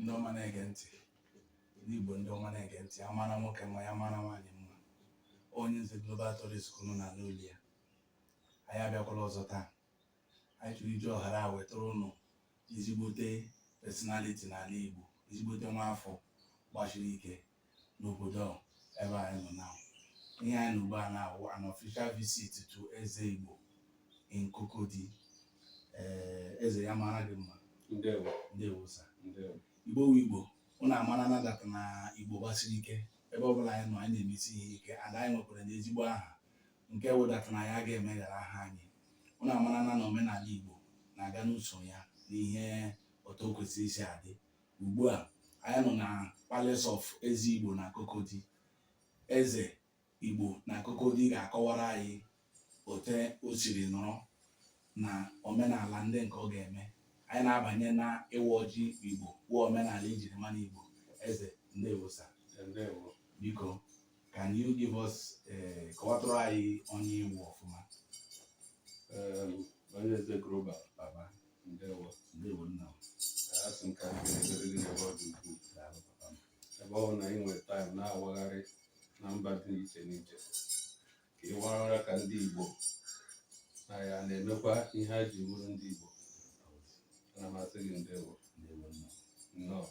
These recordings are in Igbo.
ndị ọma na-ege ntị, ndị Igbo ndị ọma na-ege ntị, amara nwoke ma ya mara nwaanyị mma, onye nze Global Tourist School na n'olu ya. Anyị abịakwala ọzọ taa. Anyị chọrọ iji ọhara a wetara ụnụ ezigbote personality n'ala Igbo, ezigbote nwaafọ gbachiri ike n'obodo ebe anyị nọ na. Ihe anyị n'ugbo a na-awụ an official visit to Eze Igbo in Cocody. Eze ya mara gị mma. Ndewo sir. Igbo wu Igbo, ụnụ amara na data na Igbo gbasiri ike. Ebe ọbụla anyị nọ, anyị na-emesi ihe ike, and anyị nwekwara n'ezigbo aha nke wụdata na ya ga-emeghara aha anyị. Ụnụ amara na omenala Igbo na-aga n'usoro ya n'ihe otu o kwesịrị isi adị. Ugbu a anyị nọ na Palace of Eze Igbo na Cocody. Eze Igbo na Cocody ga-akọwara anyị otu o siri nọrọ na omenala ndị nke ọ ga-eme. Anyị na-abanye na ịwa ọjị Igbo wụ omenala ejiri mara Igbo. Eze, ndewo sir. Ndewo. Biko, can you give us kọwatụrụ anyị onye Igbo ọfụma? Onye Eze Global, Baba. ndewo. Ndewo nna m. Asị m ka gị ebe ọ dị ukwuu. Ebe ọ na inwe taịm na-awagharị na mba dị iche n'iche ka ị warara ka ndị Igbo na ya na-emekwa ihe ha ji bụrụ ndị Igbo. Ana m asị gị ndewo. Nnọọ.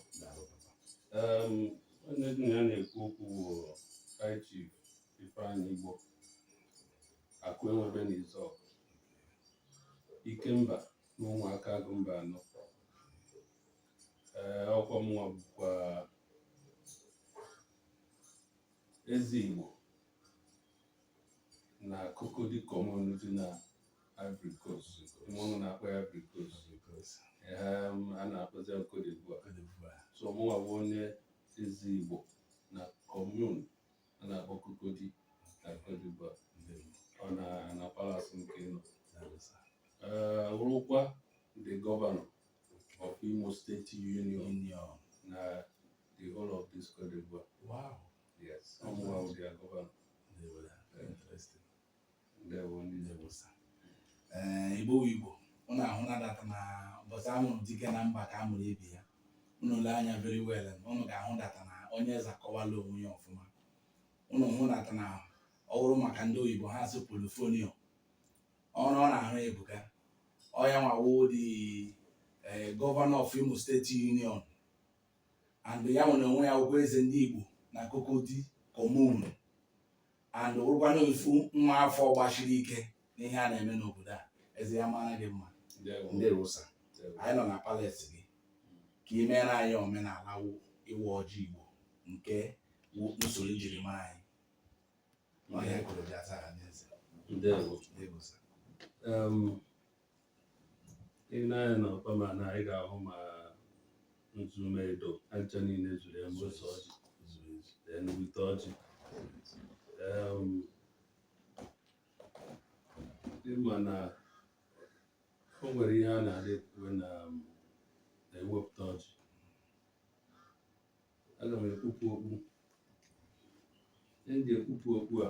Onye dị na ya na-ekwu okwu bụ High Chief Ifeanyi Igbo Akụ Enwebe n'Izọgụ, Ikemba na ụmụaka Agụmba anọ. Ọkwa mụnwa bụkwa Eze Igbo na Cocody Common dị na Ivory Coast. Ụmụnụ na-akpọ ya Ivory Coast. A na-akpọzi Cote d'Ivoire. So mụnwa bụ onye Eze Igbo na Commune a na-akpọ Cocody na Cote d'Ivoire. Ọ na Palace nke nọ. Wụrụkwa the governor of Imo State Union na the whole of this Cote d'Ivoire. Wow. Yes, ọmụwa bụ their governor. Interesting. Ndewo sir. Igbo wu Igbo, ụnụ ahụ na data na ụbọchị amụrụ dike na mba ka a mụrụ ibe ya. Ụnụ lee anya very well, ụnụ ga-ahụ data na onye eze akọwala onwe ya ọfụma. Ụnụ hụ data na ọ bụrụ maka ndị oyibo ha sị polyphonium. Ọrụ ọ na-arụ ebuka. Onye nwawo the governor of Imo State Union, and ya nwere onwe ya ụgwọ eze ndị Igbo na Cocody Commune, and ụrụkwana ofu nwa afọ gbachiri ike n'ihe a na-eme n'obodo a. Eze ya mara gị mma. Ndewo sir. Anyị nọ na palace gị ka ị meere anyị omenala ịwa ọjị Igbo nke usoro ejiri mara anyị. Onye kwuru bịa taa n'eze. Ndewo sir. Ị na-anya na ọkpama na anyị ga-ahụ ma nzumedo aja niile zuru ya mgbe ọsọ ọjị wite ọjị. Ịma na o nwere ihe a na-adị ekwuwe na-ewepụta ọjị. Aga m ekwupụ okpu. Ihe ndị ekwupụ okpu a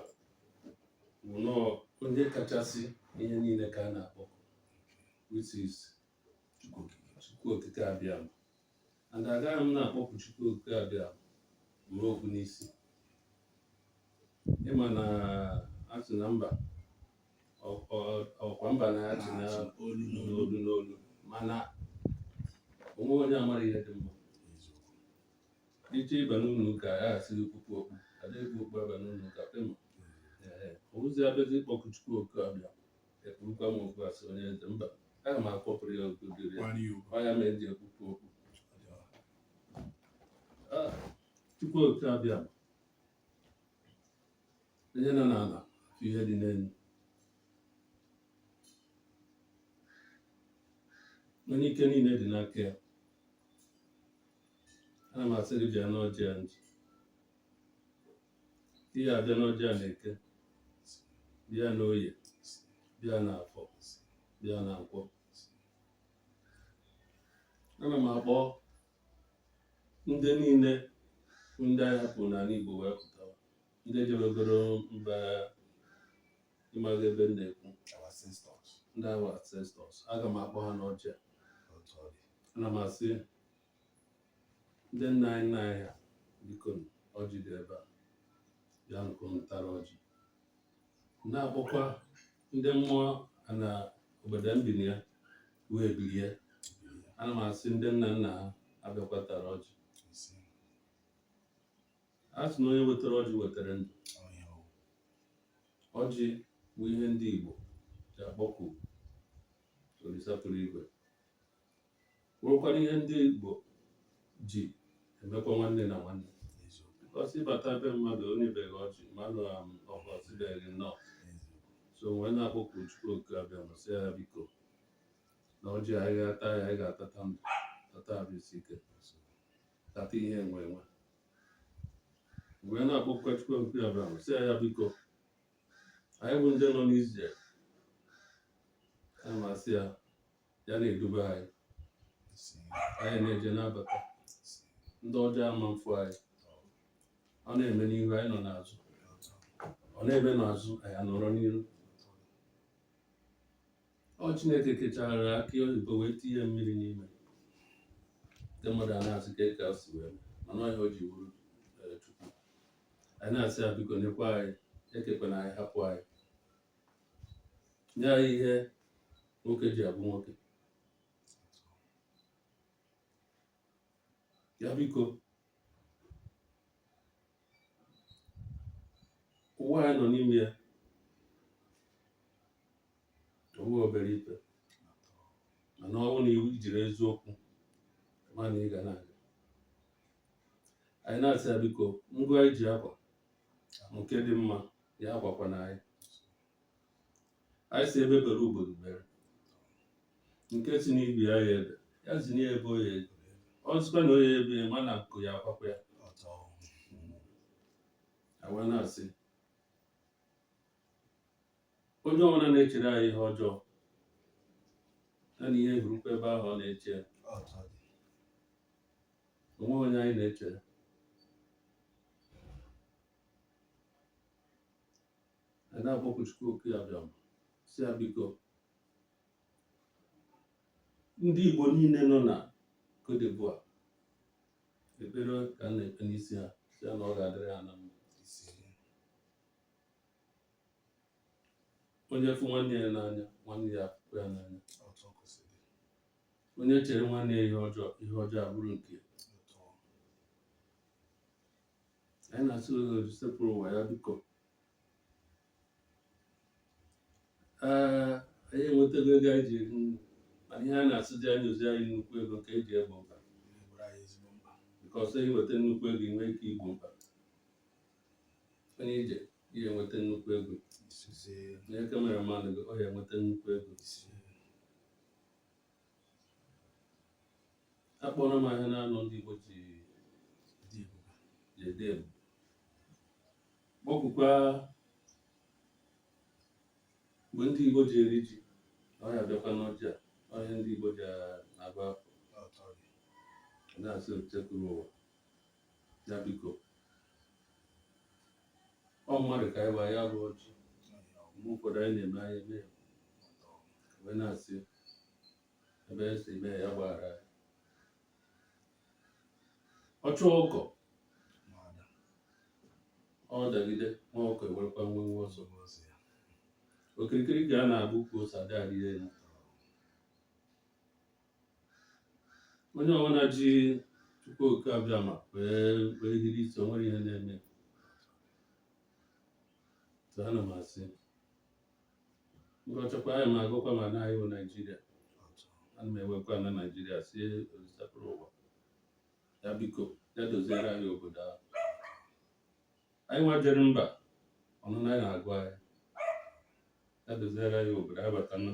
bụ nọọ onye kachasị ihe niile ka a na-akpọ, which is Chukwu Okike Abịam. And agaghị m na-akpọpụ Chukwu Okike Abịam bụrụ okwu n'isi. Ịma na achị na mba ọkwa mba na-achị na olu n'olu, mana onwe onye amara ihe dị mma. Iche ịba n'ụlọ ụka ya asịrị kwupụ okpu, adịghị okpu aba n'ụlọ ụka pema. Ozi abịazi ịkpọkụ Chukwu Okike Abịam ekwurukwa m okwu asị onye eze mba. Aga m akpọpụrụ ya ogodiri ya. Ọ ya mere ndị ekwupụ okwu. Chukwu Okike Abịam, onye nọ n'ala ihe dị n'elu, onye ike niile dị n'aka ya. Ana m asị gị bịa n'ọjị a nji. Ihe abịa n'ọjị a na-eke, bịa n'oye, bịa n'afọ, bịa na nkwọ. Ana m akpọ ndị niile ndị agha pụrụ n'ala Igbo wee pụtawa, ndị jebegoro mba ịmaghị ebe m na-ekwu, ndị agha ancestors. Aga m akpọ ha n'ọjị a. Ana m asị ndị nna anyị nna anyị ha biko ọjị dị ebe a bịa nụkọ ntara ọjị na-akpọkwa ndị mmụọ na obodo m bi na ya wee bilie ana m asị ndị nna nna ha abịakwa tara ọjị a sị na onye wetara ọjị wetara ndụ ọjị bụ ihe ndị Igbo ji akpọku Olisa pụrụ igwe bụrụkwana ihe ndị Igbo ji emekwa nwanne na nwanne ọsị bata be mmadụ onye beghị ọjị mmadụ ọkọsibeghị nnọọ so wee na-akpọku Chukwu oke abịa ma sị ya biko na ọjị anyị ga-ata ya anyị ga-atata ndụ tata arụ isi ike tata ihe enwe enwe wee na-akpọkwa Chukwu oke abịa ma sị ya biko anyị bụ ndị nọ n'Izrel amasị ya na-edube anyị na-eje n'abata ndị ọjọọ ama mfụ anyị ọ na-eme n'ihu anyị nọ n'azụ ọ na-eme n'azụ anyị anọrọ n'ihu ọ Chineke kechara akị oyibo wee tinye mmiri n'ime ndị mmadụ a na-asị ka o si wee mana ọhịa o ji wuru Chukwu anyị na-asị ya biko nekwa anyị ekekwana anyị hapụ anyị nye anyị ihe nwoke ji abụ nwoke ya biko ụwa anyị nọ n'ime ya owu obere ipe mana ọ bụrụ na iwu jiri eziokwu mana ị ga na-aga anyị na-asị ya biko ngwa anyị ji akwa nke dị mma ya akwakwa na anyị si ebe bere obodo bere nke si n'ibi ya ya ebe ya si n'ihe ebe oye ego ọ sịkwa na oye ebe ma na nkụ ya akwakwa ya awa na-asị onye ọbụla na-echere anyị ihe ọjọọ ya na ihe hurukwa ebe ahụ ọ na-eche onwe onye anyị na-echere anyị na-akpọku Chukwu oke abịa si ya biko ndị Igbo niile nọ na Cote d'Ivoire ekpere ka a na-ekpe n'isi ha si ya na ọ ga-adịrị ha na mma onye fụ nwanne ya n'anya nwanne ya afụkwa ya n'anya onye chere nwanne ya ihe ọjọọ abụrụ nke anyị na-asị Olisa pụrụ ụwa ya biko anyị enwetago ego anyị ji eri nri mana ihe a na-asịzi anyị ozi anyị nnukwu ego ka eji egbo mkpa bikọs enweta nnukwu ego inwe ike igbo mkpa onye ije ihe enweta nnukwu ego onye kamera mmadụ gị ọ ya enweta nnukwu ego akpọrọ m ahịa na-anọ ndị Igbo ji ede ebu kpọkwukwa mgbe ndị Igbo ji eri ji ọ ya bịakwa n'ọjị a ọhịa ndị Igbo ji agba na-asị Olisa ụwa ya biko ọ mmadụ ka anyị ya bụ ọjị mgbe ụfọdụ anyị na-eme anyị eme wee na-asị ebe esi eme ya gbaghara anyị ọchụ ọkọ ọ dagide nwa ọkọ ewerekwa nwe ọsọ okirikiri ka a na-agba ukwu ose adịghị elu onye ọbụla ji Chukwu oke abịa ma wee hiri isi o nwere ihe na-eme ana m asị ngọchakwa anyị ma agụkwa ma na anyị bụ Naijiria ana m ewekwa na Naijiria si Olisa pụrụ ụwa ya biko ya doziere anyị obodo ahụ anyị nwajere mba ọnụnụ anyị na-agụ anyị ya doziere anyị obodo anyị batana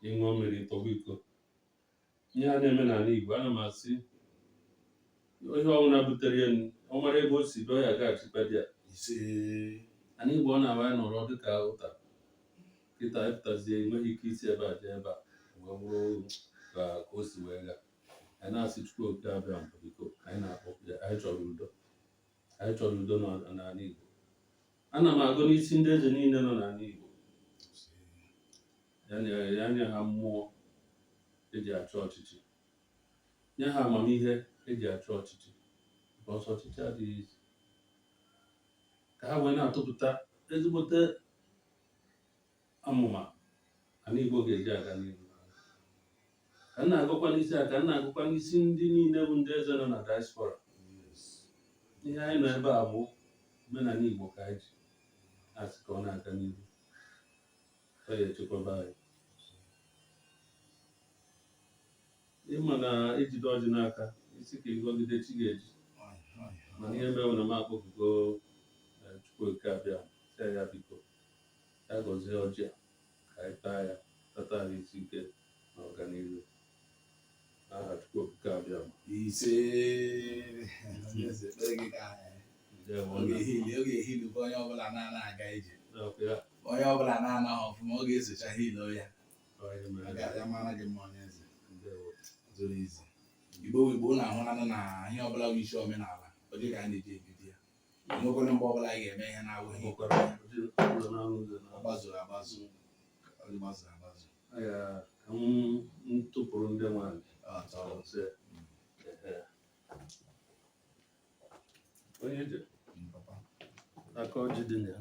ịṅụ mmiri tọgbọ iko ihe a na-eme n'ala Igbo ana m asị onye ọbụla butere ya ọ mara ebe o si dọọ ya gaghachikwa di ya ana Igbo ọ na-awa ya nọrọ dịka ụta kịta epụtazie enweghị ike isi ebe a jee ebe a wee bụrụ ka o si wee gaa anyị na-asị Chukwu oke abịa biko anyị na-akpọ anyị chọrọ udo n'ala Igbo ana m agụ n'isi ndị eze niile nọ n'ala Igbo ya nye ha mmụọ eji achọ ọchịchị nye ha amamihe eji achụ ọchịchị because ọchịchị adịghị izi ka ha wee na-atụpụta ezigbote amụma ana Igbo ga-eji aga n'ihu. Ka m na-agụkwa n'isi a ka m na-agụkwa n'isi ndị niile bụ ndị eze nọ na diaspora. Ihe anyị nọ ebe a bụ omenala Igbo ka anyị ji asị ka ọ na-aga n'ihu, ọ ya echekwaba anyị. Ịma na ejide ọjị n'aka isi ka ịgọgide chi ga-eji, mana ihe mere na m akpọkugo Chukwuoke abịa sị ya biko ya gọzie ọjị a ka anyị taa ya tata anyị isi ike na ọganihu. Aha Chukwuoke abịa ise oge ehili bụ onye ọbụla na-aga ije, onye ọbụla na-anaghị ọfụma ọ ga-esocha hilo ya ya mara gị mma onye eze zoro izi. Igbo na-ahụnanụ na ihe ọbụla bụ isi omenala oji ka a na-eji ebido ya. Enwekwara mgbe ọbụla anyị ga-eme ihe na-awụghị agbazuru agbazu. M tụpụrụ ndị nwanyị onye aka ọjị dị na ya